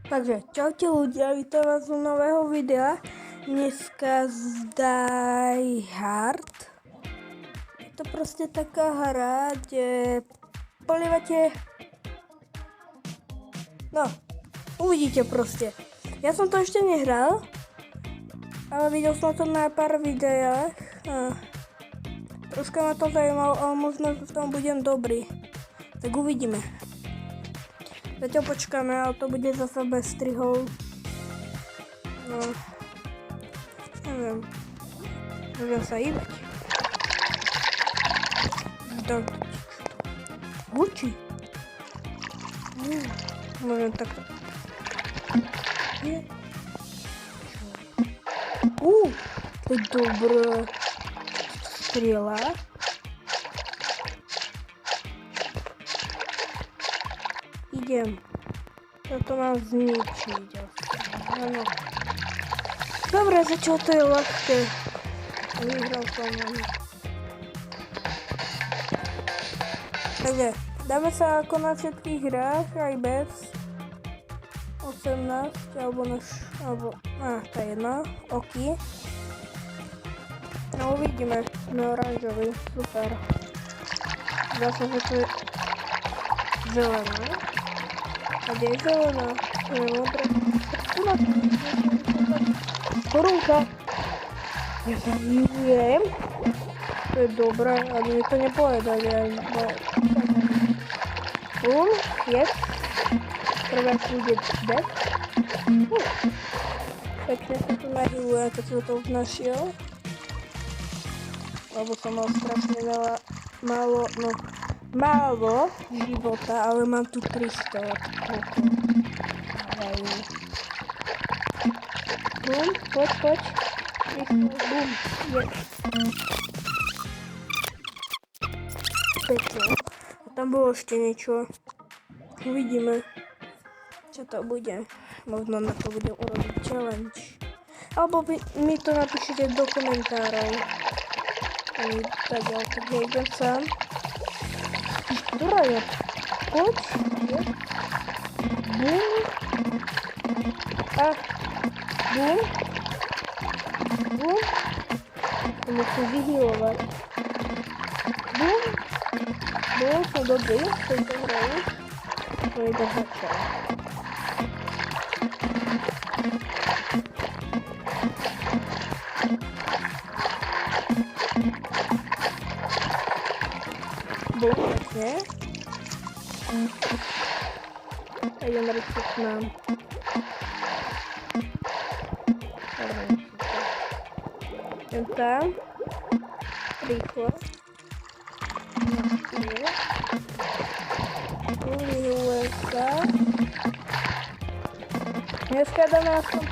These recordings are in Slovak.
Takže čaute ľudia, vítam vás u nového videa. Dneska z Die Hard. Je to proste taká hra, kde polievate... No, uvidíte proste. Ja som to ešte nehral, ale videl som to na pár videách. Troška ma to zajímalo, ale možno v tom budem dobrý. Tak uvidíme. Zatiaľ počkáme, ale to bude zase bez strihov. No, neviem. Môžem sa hýbať. Tak, hučí. Môžem takto. To je dobré. Strieľa. Idem. Toto mám zničiť. Áno. Dobre, začal to je ľahké. Vyhral som. Takže, dáme sa ako na všetkých hrách, aj bez 18, alebo to je jedno, oky. No uvidíme, sme oranžový, super. Zase, že to je zelené. A kde je zelená? To je modré. Korunka. Ja sa vyujem. To je dobré, ale mi to nepovedali. Yes. Prvá bude dead. Pekne sa to nahýluje, keď som to už našiel. Lebo som mal strašne veľa, málo života, ale mám tu 300. Bum, poď. Bum, je. Pekne. A tam bolo ešte niečo. Uvidíme, čo to bude. Možno na to budem urobiť challenge. Alebo mi to napíšete do komentárov. Tak ja idem sám. Ktorá je? Poď. Bum. A. Bum. Bum. To musím vyhýlovať. Bum. Bum, som dobrý. Som to hrajú. To je to začal. Bum, pekne. A idem rýchlo k nám. Idem tam. Rýchlo. Vyhýluje sa. Dneska dáme aspoň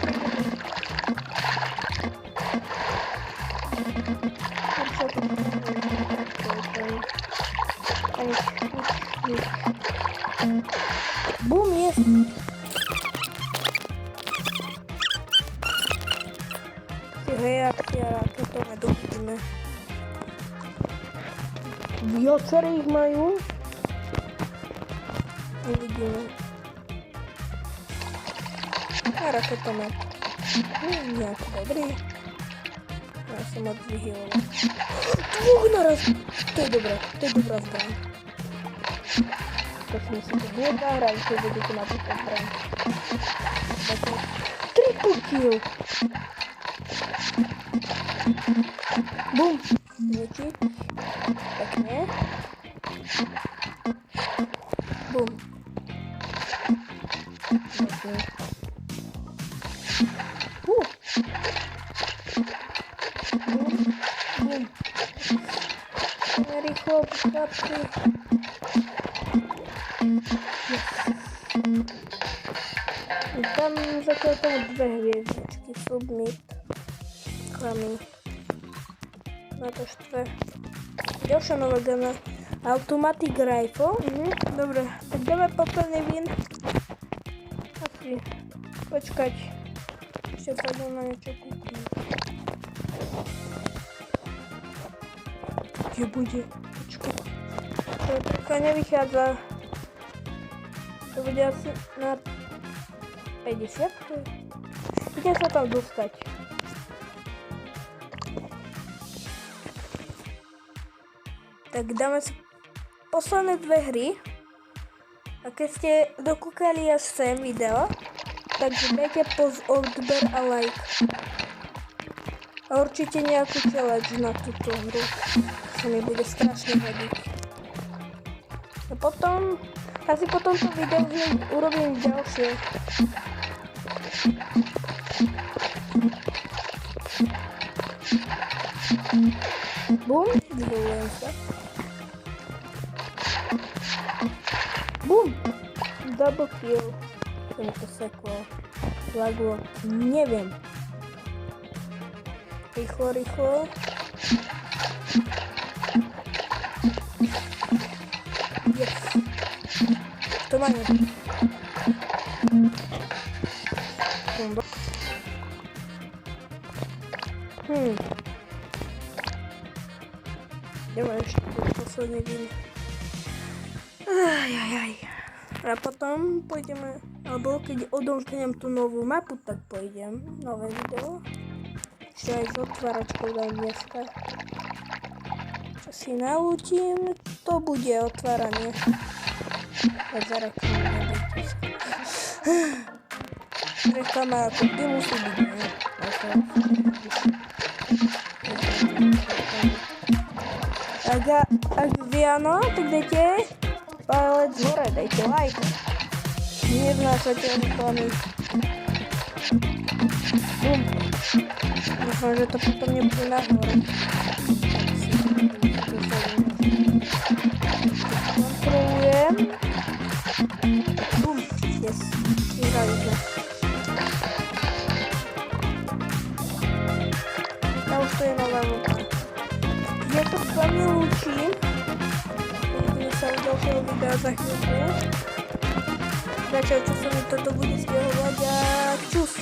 Bum, jest! Reakcia raketové dovidíme. Viaceré ich majú. Uvidíme. A raketomet. Nejaký dobrý. Ja som moc vyhýloval. Naraz! To je dobré, to je dobrá zbraň. To si myslím, že bude zahrať, keď budete na túto zbraň. Triple kill! Bum! Zvučiť. Pekne. Bum. Pekne. Bum. Bum. Rýchlo, chlapci. Tam zatiaľ tomu 2 hviezdičky. Submit. Klamy. Na to štve. Ďalšia nová gana. Automatic rifle. Dobre, tak dáme posledný win. Asi. Počkať. Ešte pôjdem na niečo kúknúť. Kde bude? Počkať. To trocha nevychádza. To bude asi na 50. Idem sa tam dostať. Tak dáme si posledné 2 hry. A keď ste dokúkali až sem video, takže dajte odber a like. A určite nejakú challenge na túto hru. Sa mi bude strašne hodiť. A potom, asi po tomto videu urobím ďalšie. Bum, vyvolujem sa. Bum, double kill. To mi to seklo. Laglo, neviem. Rýchlo, rýchlo. Yes. To má nie. Ideme ešte posledný deň. A potom pôjdeme, alebo keď odomknem tú novú mapu, tak pôjdem. Nové video. Ešte aj s otváračkou dám dneska. Čo si naučím, to bude otváranie. Tak za reklamu nedajte sa. Reklama ako ty musí byť, ne? Ak vy áno, tak dajte palec hore, dajte like. Nevnášate reklamy. Bum. Dúfam, že to potom nebude nahore. Kontrolujem. Bum. Yes. Vyhrali sme. A už to je nová vlna. Ja to s vami lúčim. Uvidíme sa u ďalšieho videa za chvíľku. Zatiaľ, čo sa mi toto bude stiahovať a čus.